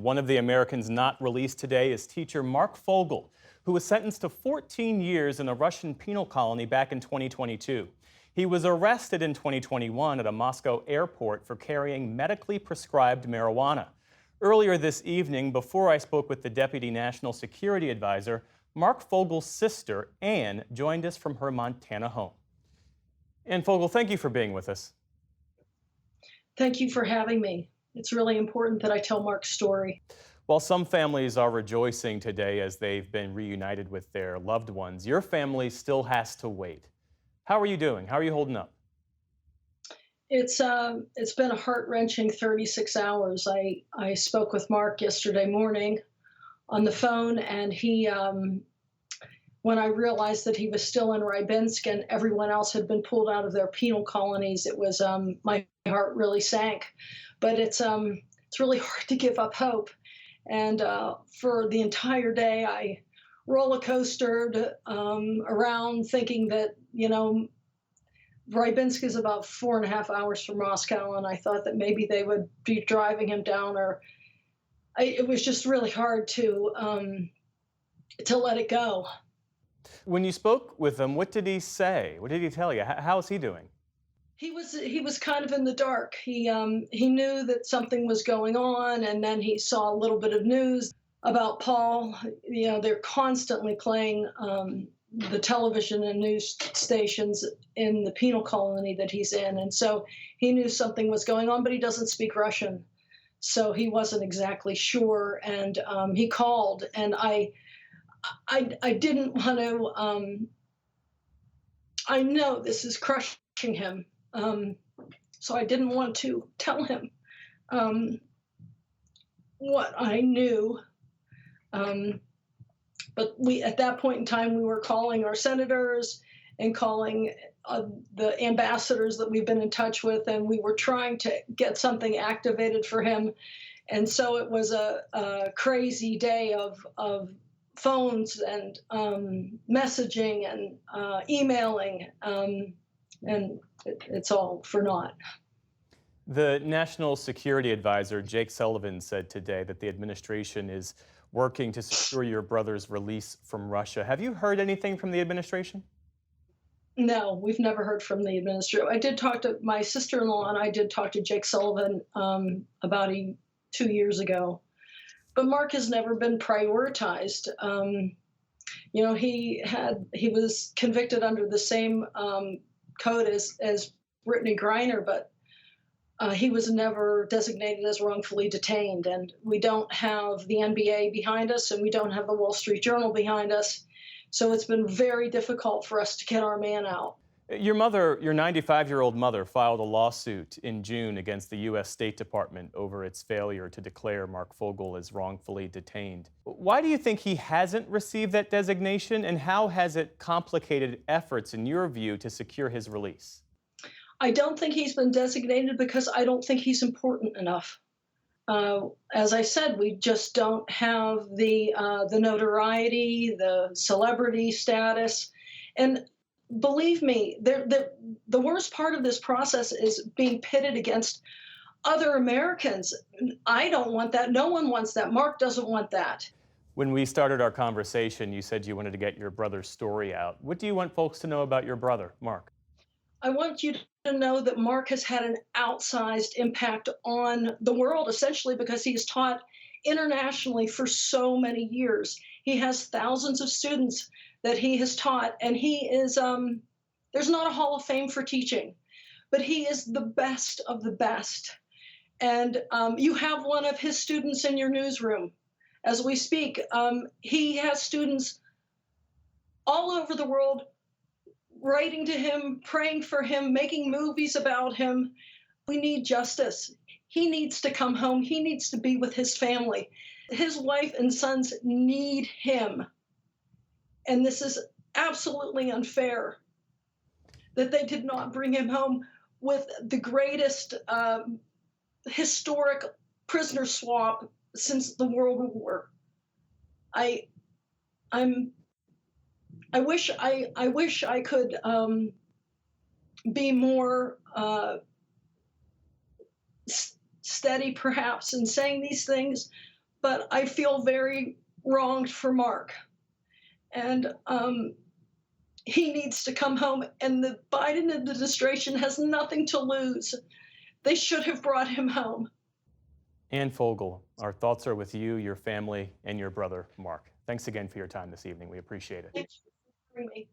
One of the Americans not released today is teacher Marc Fogel, who was sentenced to 14 years in a Russian penal colony back in 2022. He was arrested in 2021 at a Moscow airport for carrying medically prescribed marijuana. Earlier this evening, before I spoke with the Deputy National Security Advisor, Marc Fogel's sister, Anne, joined us from her Montana home. Anne Fogel, thank you for being with us. Thank you for having me. It's really important that I tell Mark's story. While some families are rejoicing today as they've been reunited with their loved ones, your family still has to wait. How are you doing? How are you holding up? It's been a heart-wrenching 36 hours. I spoke with Mark yesterday morning on the phone, and when I realized that he was still in Rybinsk and everyone else had been pulled out of their penal colonies, it was my heart really sank. But it's really hard to give up hope. And for the entire day, I roller coastered around thinking that, Rybinsk is about 4.5 hours from Moscow, and I thought that maybe they would be driving him down, it was just really hard to let it go. When you spoke with him, what did he say? What did he tell you? How is he doing? He was kind of in the dark. He knew that something was going on, and then he saw a little bit of news about Paul. They're constantly playing the television and news stations in the penal colony that he's in, and so he knew something was going on, but he doesn't speak Russian, so he wasn't exactly sure. And he called, and I didn't want to. I know this is crushing him. So I didn't want to tell him what I knew. But at that point in time, we were calling our senators and calling the ambassadors that we've been in touch with, and we were trying to get something activated for him. And so it was a crazy day of phones and messaging and emailing, and it's all for naught. The National Security Advisor, Jake Sullivan, said today that the administration is working to secure your brother's release from Russia. Have you heard anything from the administration? No, we've never heard from the administration. I did talk to my sister-in-law, and I did talk to Jake Sullivan about 2 years ago. But Mark has never been prioritized. He was convicted under the same code as Brittany Griner, but he was never designated as wrongfully detained. And we don't have the NBA behind us, and we don't have the Wall Street Journal behind us. So it's been very difficult for us to get our man out. Your mother, your 95-year-old mother, filed a lawsuit in June against the U.S. State Department over its failure to declare Marc Fogel as wrongfully detained. Why do you think he hasn't received that designation, and how has it complicated efforts, in your view, to secure his release? I don't think he's been designated because I don't think he's important enough. As I said, we just don't have the notoriety, the celebrity status, and believe me, the worst part of this process is being pitted against other Americans. I don't want that. No one wants that. Mark doesn't want that. When we started our conversation, you said you wanted to get your brother's story out. What do you want folks to know about your brother, Mark? I want you to know that Mark has had an outsized impact on the world, essentially because he's taught internationally for so many years. He has thousands of students that he has taught, and he is, there's not a Hall of Fame for teaching, but he is the best of the best. And you have one of his students in your newsroom as we speak. He has students all over the world writing to him, praying for him, making movies about him. We need justice. He needs to come home. He needs to be with his family. His wife and sons need him. And this is absolutely unfair that they did not bring him home with the greatest historic prisoner swap since the World War. I wish I could be more steady, perhaps, in saying these things, but I feel very wronged for Mark. And he needs to come home, and the Biden administration has nothing to lose. They should have brought him home. Ann Fogel, our thoughts are with you, your family, and your brother, Mark. Thanks again for your time this evening. We appreciate it. Thanks for hearing me.